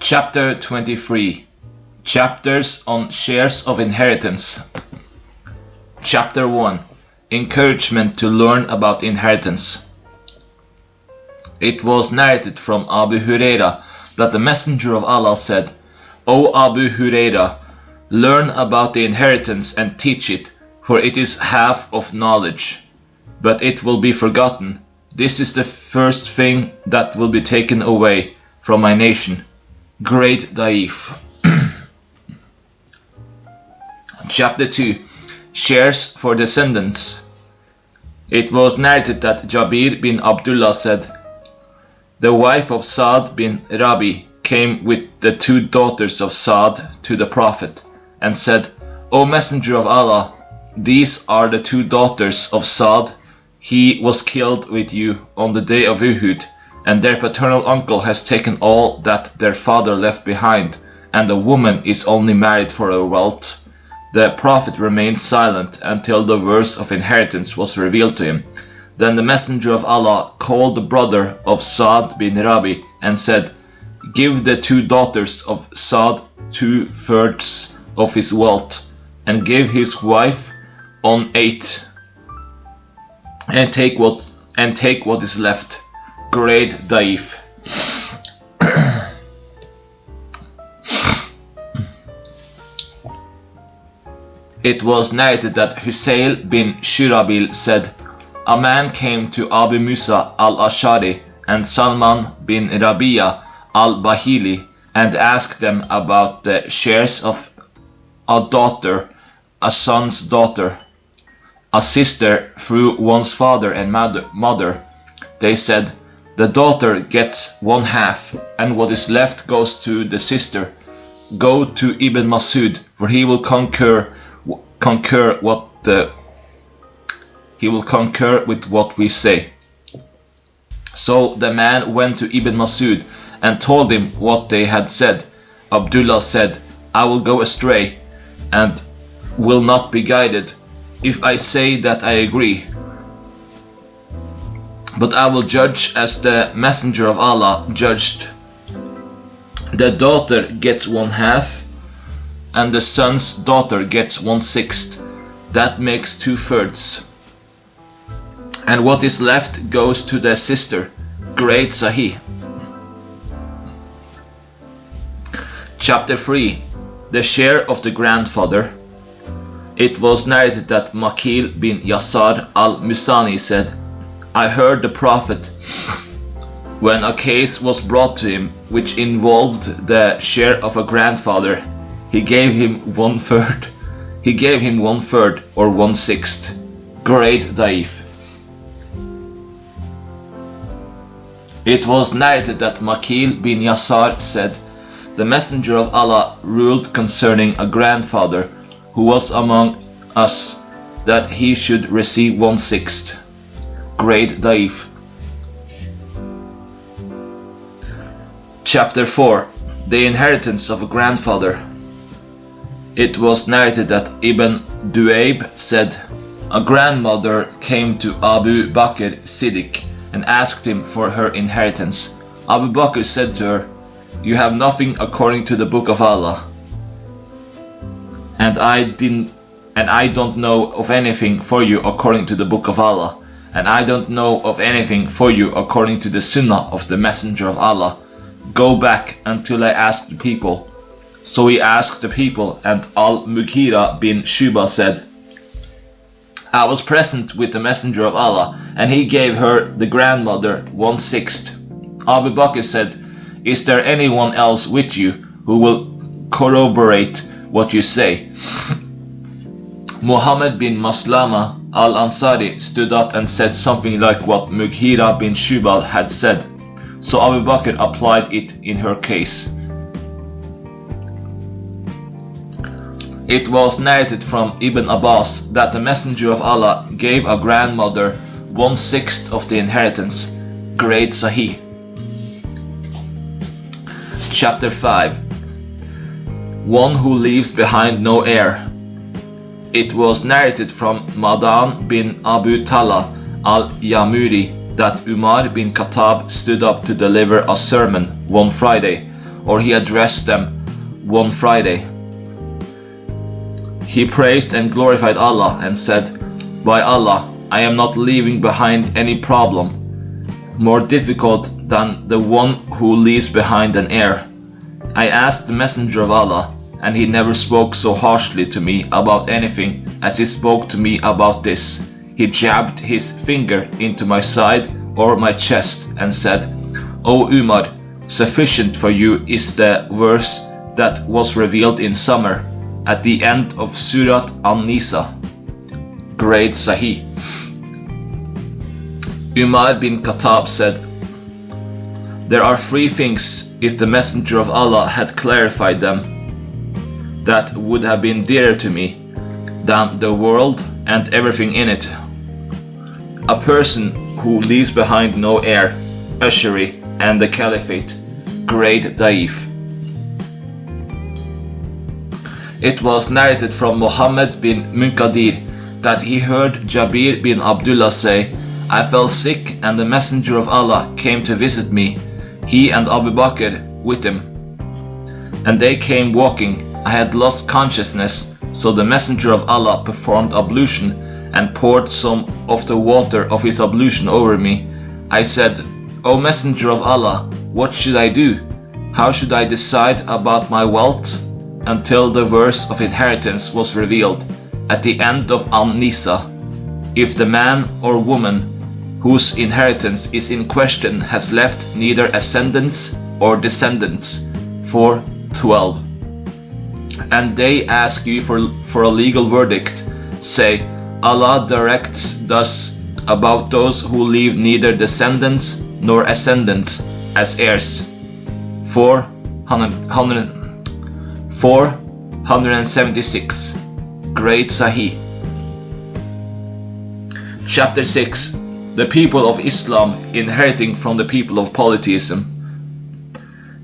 Chapter 23. Chapters on Shares of Inheritance. Chapter 1. Encouragement to learn about inheritance. It was narrated from Abu Huraira that the Messenger of Allah said, O Abu Huraira, learn about the inheritance and teach it, for it is half of knowledge, but it will be forgotten. This is the first thing that will be taken away from my nation. Great Daif. Chapter 2. Shares for descendants. It was narrated that Jabir bin Abdullah said, the wife of Saad bin Rabi came with the two daughters of Saad to the Prophet and said, O Messenger of Allah, these are the two daughters of Saad. He was killed with you on the day of Uhud, and their paternal uncle has taken all that their father left behind, and the woman is only married for her wealth. The Prophet remained silent until the verse of inheritance was revealed to him. Then the Messenger of Allah called the brother of Saad bin Rabi and said, give the two daughters of Saad 2/3 of his wealth, and give his wife 1/8, and take what is left. Great Daif. It was narrated that Husayl bin Shurabil said, a man came to Abu Musa al-Ashari and Salman bin Rabia al-Bahili and asked them about the shares of a daughter, a son's daughter, a sister through one's father and mother. They said, the daughter gets 1/2, and what is left goes to the sister. Go to Ibn Masud, for he will concur with what we say. So the man went to Ibn Masud and told him what they had said. Abdullah said, I will go astray and will not be guided if I say that I agree. But I will judge as the Messenger of Allah judged. The daughter gets 1/2, and the son's daughter gets 1/6. That makes 2/3. And what is left goes to the sister. Great Sahih. Chapter 3. The share of the grandfather. It was narrated that Makil bin Yasar al-Musani said, I heard the Prophet, when a case was brought to him which involved the share of a grandfather, he gave him 1/3. He gave him 1/3 or 1/6. Great Daif. It was narrated that Makil bin Yasar said, the Messenger of Allah ruled concerning a grandfather who was among us that he should receive 1/6. Great Daif. Chapter 4. The inheritance of a grandfather. It was narrated that Ibn Duaib said, a grandmother came to Abu Bakr Siddiq and asked him for her inheritance. Abu Bakr said to her, you have nothing according to the book of Allah, and I don't know of anything for you according to the book of Allah, and I don't know of anything for you according to the sunnah of the Messenger of Allah. Go back until I ask the people. So he asked the people, and Al-Mughira bin Shuba said, I was present with the Messenger of Allah, and he gave her, the grandmother, 1/6. Abu Bakr said, is there anyone else with you who will corroborate what you say? Muhammad bin Maslama al-Ansari stood up and said something like what Mughira bin Shubal had said. So Abu Bakr applied it in her case. It was narrated from Ibn Abbas that the Messenger of Allah gave a grandmother 1/6 of the inheritance. Great Sahih. Chapter 5. One who leaves behind no heir. It was narrated from Madan bin Abu Talha al-Yamuri that Umar bin Khattab stood up to deliver a sermon one Friday. or he addressed them one Friday. He praised and glorified Allah and said, "By Allah, I am not leaving behind any problem more difficult than the one who leaves behind an heir. I asked the Messenger of Allah, and he never spoke so harshly to me about anything as he spoke to me about this. He jabbed his finger into my side or my chest and said, 'O Umar, sufficient for you is the verse that was revealed in summer at the end of Surat An-Nisa.'" Great Sahih. Umar bin Khattab said, "There are three things, if the Messenger of Allah had clarified them, that would have been dearer to me than the world and everything in it. A person who leaves behind no heir, usury, and the caliphate." Great Daif. It was narrated from Muhammad bin Munkadir that he heard Jabir bin Abdullah say, "I fell sick and the Messenger of Allah came to visit me, he and Abu Bakr with him. And they came walking. I had lost consciousness, so the Messenger of Allah performed ablution and poured some of the water of his ablution over me. I said, 'O Messenger of Allah, what should I do? How should I decide about my wealth?' Until the verse of inheritance was revealed at the end of An-Nisa. If the man or woman whose inheritance is in question has left neither ascendants or descendants. 4:12. And they ask you for a legal verdict, say, Allah directs thus about those who leave neither descendants nor ascendants as heirs. 476. Great Sahih. Chapter 6. The people of Islam inheriting from the people of polytheism.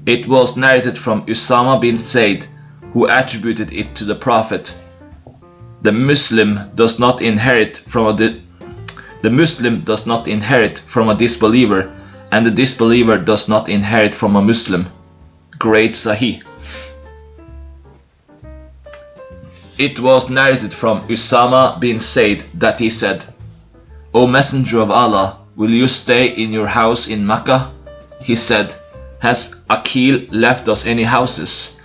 It was narrated from Usama bin Zayd, who attributed it to the Prophet. The Muslim does not inherit from a disbeliever, and the disbeliever does not inherit from a Muslim. Great Sahih. It was narrated from Usama bin Zayd that he said, "O Messenger of Allah, will you stay in your house in Makkah?" He said, "Has Aqil left us any houses?"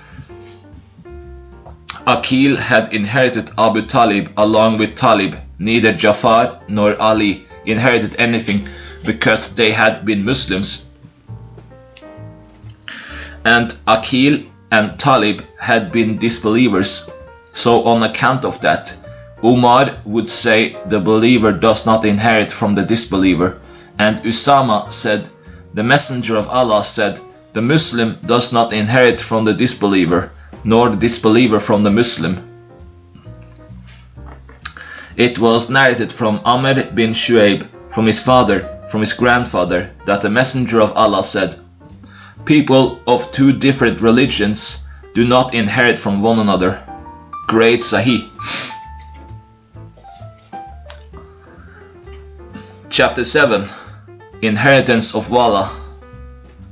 Aqil had inherited Abu Talib along with Talib. Neither Jafar nor Ali inherited anything because they had been Muslims. And Aqil and Talib had been disbelievers. So on account of that, Umar would say the believer does not inherit from the disbeliever, and Usama said, "The Messenger of Allah said, the Muslim does not inherit from the disbeliever, nor the disbeliever from the Muslim." It was narrated from Amr bin Shu'aib, from his father, from his grandfather, that the Messenger of Allah said, "People of two different religions do not inherit from one another." Great Sahih. Chapter 7. Inheritance of Wala.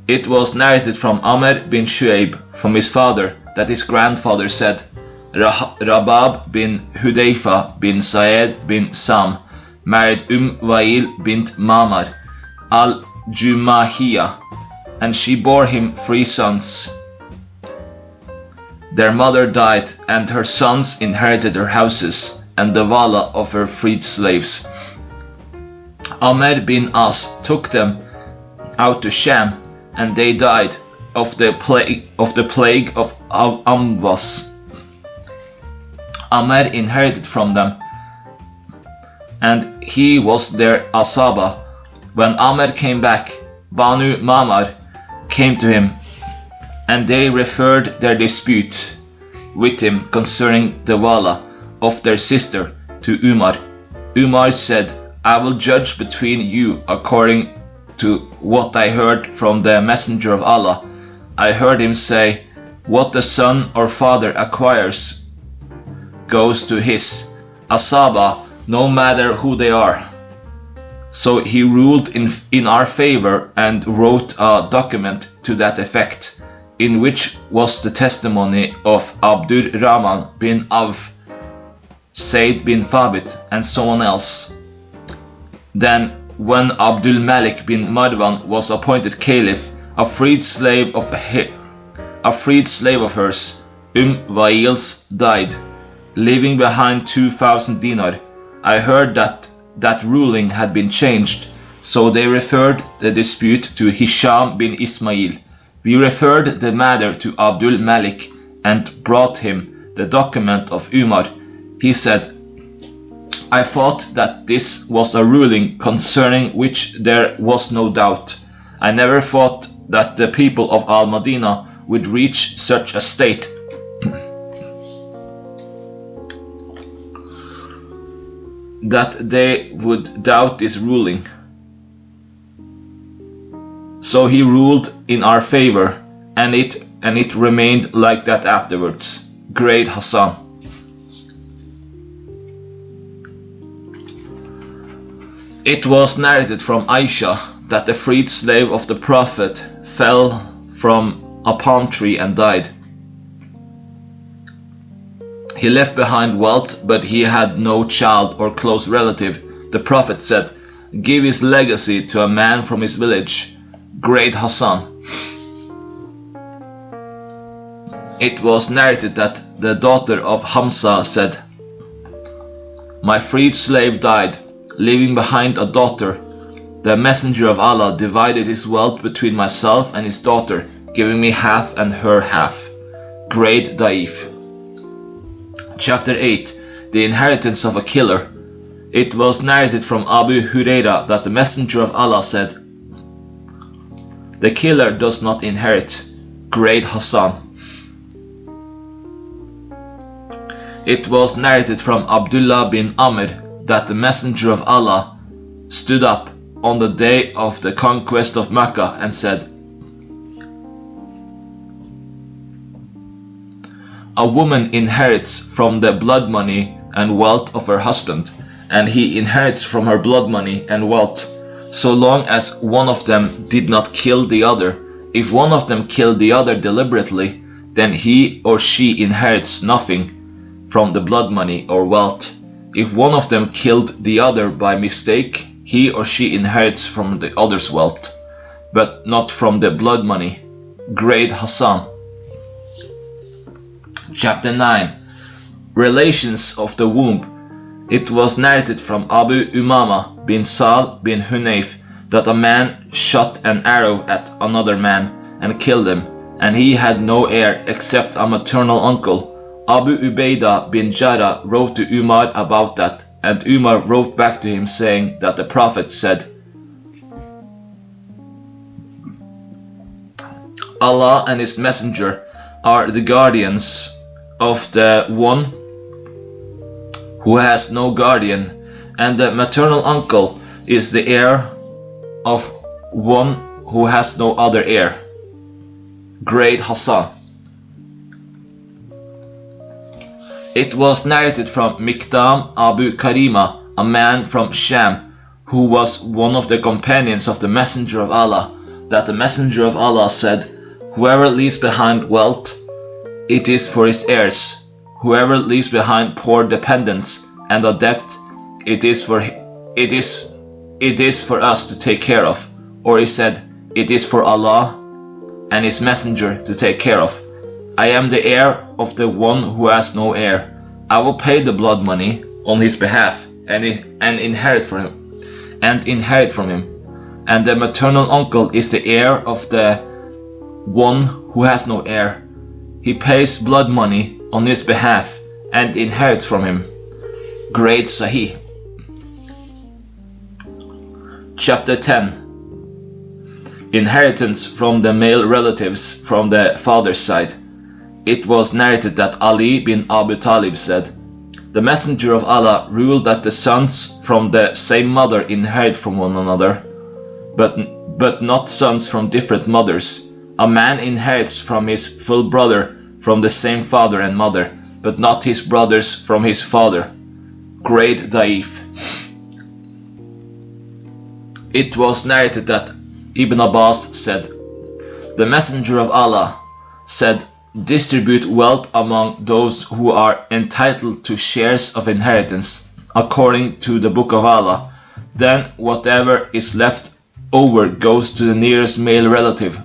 It was narrated from Amr bin Shu'aib, from his father, that his grandfather said, Rabab bin Hudayfa bin Sa'id bin Sam married Wail bint Mamar al-Jumahiyah, and she bore him 3 sons. Their mother died, and her sons inherited her houses and the wala of her freed slaves. Amr bin As took them out to Sham, and they died of the plague of Amwas. Amr inherited from them, and he was their asaba. When Amr came back, Banu Mamar came to him, and they referred their dispute with him concerning the wala of their sister to Umar. Umar said, "I will judge between you according to what I heard from the Messenger of Allah. I heard him say, what the son or father acquires goes to his asaba, no matter who they are." So he ruled in our favor and wrote a document to that effect. in which was the testimony of Abdur Rahman bin Auf, Said bin Thabit, and someone else. Then, when Abdul Malik bin Marwan was appointed caliph, a freed slave of hers, Wails, died, leaving behind 2,000 dinar. I heard that ruling had been changed, so they referred the dispute to Hisham bin Ismail. We referred the matter to Abdul Malik and brought him the document of Umar. He said, I thought that this was a ruling concerning which there was no doubt. I never thought that the people of Al-Madinah would reach such a state. That they would doubt this ruling. So he ruled in our favor, and it remained like that afterwards. Great Hassan. It was narrated from Aisha that the freed slave of the Prophet fell from a palm tree and died. He left behind wealth, but he had no child or close relative. The Prophet said, give his legacy to a man from his village. Great Hassan. It was narrated that the daughter of Hamza said, my freed slave died, leaving behind a daughter. The Messenger of Allah divided his wealth between myself and his daughter, giving me half and her half. Great Daif. Chapter 8. The inheritance of a killer. It was narrated from Abu Huraira that the Messenger of Allah said, the killer does not inherit. Great Hassan. It was narrated from Abdullah bin Amr that the Messenger of Allah stood up on the day of the conquest of Mecca and said, a woman inherits from the blood money and wealth of her husband, and he inherits from her blood money and wealth, so long as one of them did not kill the other. If one of them killed the other deliberately, then he or she inherits nothing from the blood money or wealth. If one of them killed the other by mistake, he or she inherits from the other's wealth, but not from the blood money. Great Hassan. Chapter 9. Relations of the womb. It was narrated from Abu Umama bin Sal bin Hunayf that a man shot an arrow at another man and killed him, and he had no heir except a maternal uncle. Abu Ubaidah bin Jarrah wrote to Umar about that, and Umar wrote back to him saying that the Prophet said, Allah and His Messenger are the guardians of the one who has no guardian, and the maternal uncle is the heir of one who has no other heir. Great Hassan. It was narrated from Mikdam Abu Karima, a man from Sham, who was one of the companions of the Messenger of Allah, that the Messenger of Allah said, whoever leaves behind wealth, it is for his heirs. Whoever leaves behind poor dependents and a debt, it is for us to take care of. Or he said, it is for Allah and His Messenger to take care of. I am the heir of the one who has no heir. I will pay the blood money on his behalf and inherit from him. And the maternal uncle is the heir of the one who has no heir. He pays blood money on his behalf and inherits from him. Great Sahih. Chapter 10. Inheritance from the male relatives from the father's side. It was narrated that Ali bin Abu Talib said, the Messenger of Allah ruled that the sons from the same mother inherit from one another, but not sons from different mothers. A man inherits from his full brother from the same father and mother, but not his brothers from his father. Great Daif. It was narrated that Ibn Abbas said, the Messenger of Allah said, "Distribute wealth among those who are entitled to shares of inheritance, according to the Book of Allah. Then whatever is left over goes to the nearest male relative."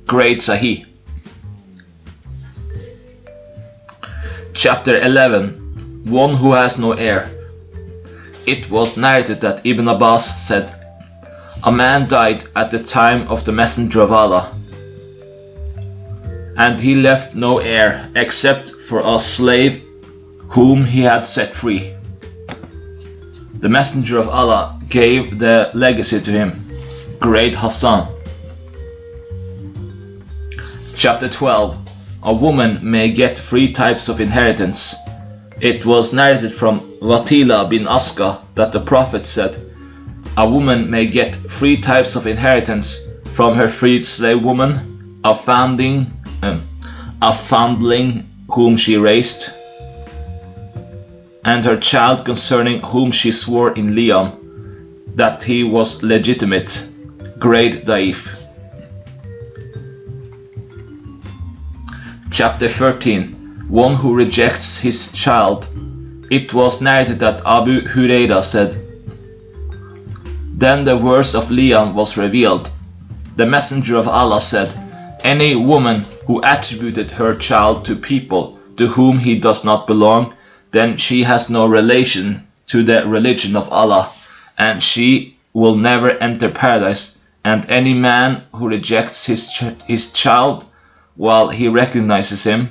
Great Sahih. Chapter 11. One who has no heir. It was narrated that Ibn Abbas said, "A man died at the time of the Messenger of Allah, and he left no heir except for a slave whom he had set free. The Messenger of Allah gave the legacy to him." Great Hassan. Chapter 12. A woman may get 3 types of inheritance. It was narrated from Watila bin Aska that the Prophet said, "A woman may get 3 types of inheritance from her freed slave woman, a foundling whom she raised, and her child concerning whom she swore in Leon that he was legitimate." Great Daif. Chapter 13. One who rejects his child. It was narrated that Abu Huraira said, "Then the verse of Leon was revealed. The Messenger of Allah said, 'Any woman who attributed her child to people to whom he does not belong, then she has no relation to the religion of Allah, and she will never enter paradise. And any man who rejects his child while he recognizes him,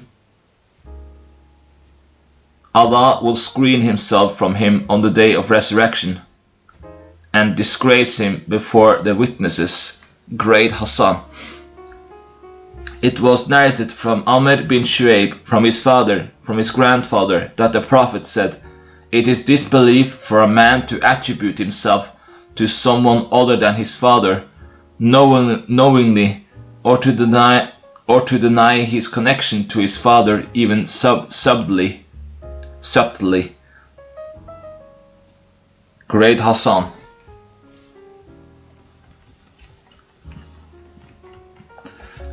Allah will screen himself from him on the day of resurrection and disgrace him before the witnesses." Great Hassan. It was narrated from Amr bin Shu'aib, from his father, from his grandfather, that the Prophet said, "It is disbelief for a man to attribute himself to someone other than his father, knowingly, or to deny his connection to his father even subtly. Great Hassan.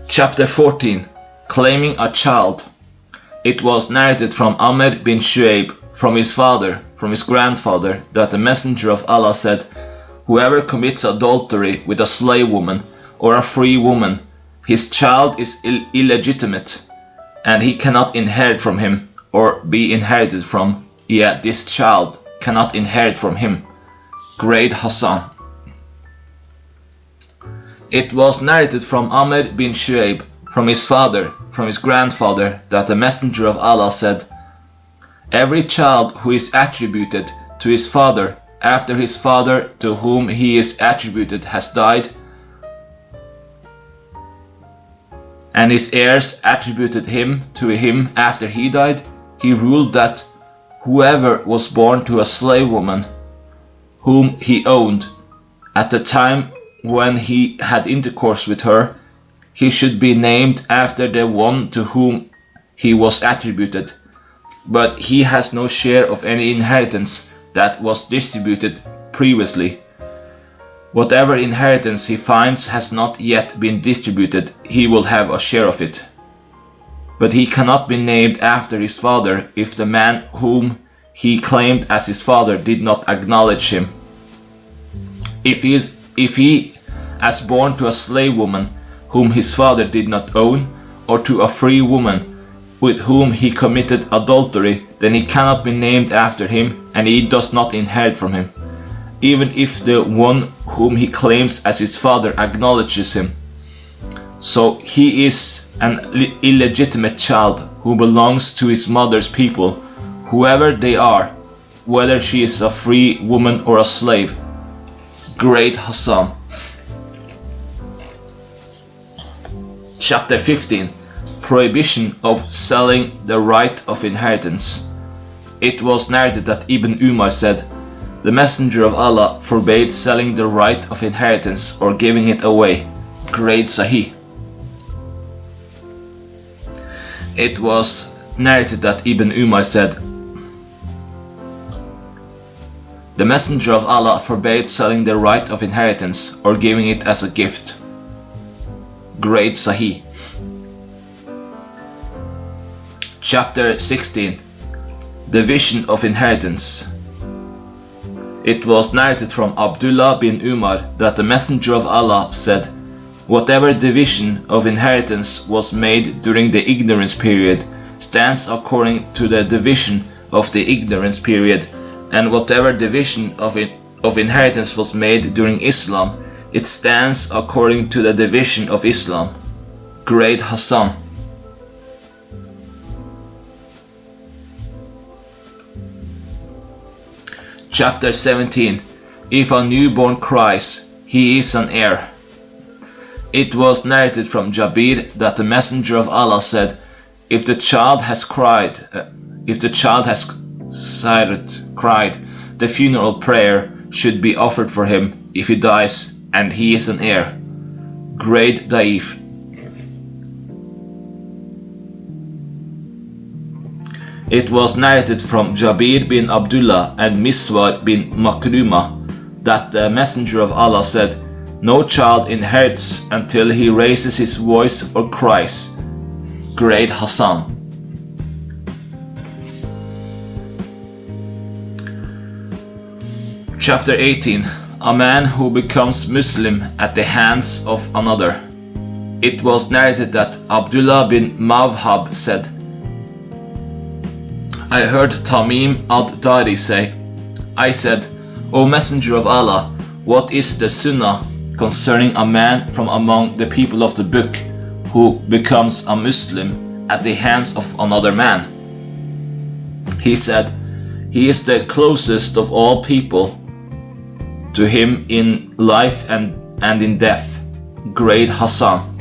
Chapter 14. Claiming a child. It was narrated from Amr bin Shu'aib, from his father, from his grandfather, that the Messenger of Allah said, "Whoever commits adultery with a slave woman or a free woman, his child is illegitimate, and he cannot inherit from him, or be inherited from. Yet this child cannot inherit from him." Great Hassan. It was narrated from Amr bin Shu'aib, from his father, from his grandfather, that the Messenger of Allah said, "Every child who is attributed to his father after his father to whom he is attributed has died, and his heirs attributed him to him after he died, he ruled that whoever was born to a slave woman whom he owned at the time when he had intercourse with her, he should be named after the one to whom he was attributed, but he has no share of any inheritance that was distributed previously. Whatever inheritance he finds has not yet been distributed, he will have a share of it. But he cannot be named after his father if the man whom he claimed as his father did not acknowledge him. If he as born to a slave woman whom his father did not own, or to a free woman with whom he committed adultery, then he cannot be named after him, and he does not inherit from him, even if the one whom he claims as his father acknowledges him. So he is an illegitimate child who belongs to his mother's people, whoever they are, whether she is a free woman or a slave. Great Hassan. Chapter 15. Prohibition of selling the right of inheritance. It was narrated that Ibn Umar said, "The Messenger of Allah forbade selling the right of inheritance or giving it away." Great Sahih. It was narrated that Ibn Umar said, "The Messenger of Allah forbade selling the right of inheritance or giving it as a gift." Great Sahih. Chapter 16. Division of Inheritance. It was narrated from Abdullah bin Umar that the Messenger of Allah said, "Whatever division of inheritance was made during the ignorance period stands according to the division of the ignorance period, and whatever division of inheritance was made during Islam, it stands according to the division of Islam." Great Hassan. Chapter 17. If a newborn cries, he is an heir. It was narrated from Jabir that the Messenger of Allah said, if the child has cried, the funeral prayer should be offered for him if he dies and he is an heir. Great Daif. It was narrated from Jabir bin Abdullah and Miswar bin Makrumah that the Messenger of Allah said, "No child inherits until he raises his voice or cries." Great Hassan. Chapter 18. A man who becomes Muslim at the hands of another. It was narrated that Abdullah bin Mawhab said, I heard Tamim ad-Dari say, I said, O Messenger of Allah, what is the Sunnah concerning a man from among the people of the book who becomes a Muslim at the hands of another man? He said, he is the closest of all people to him in life and in death. Great Hassan.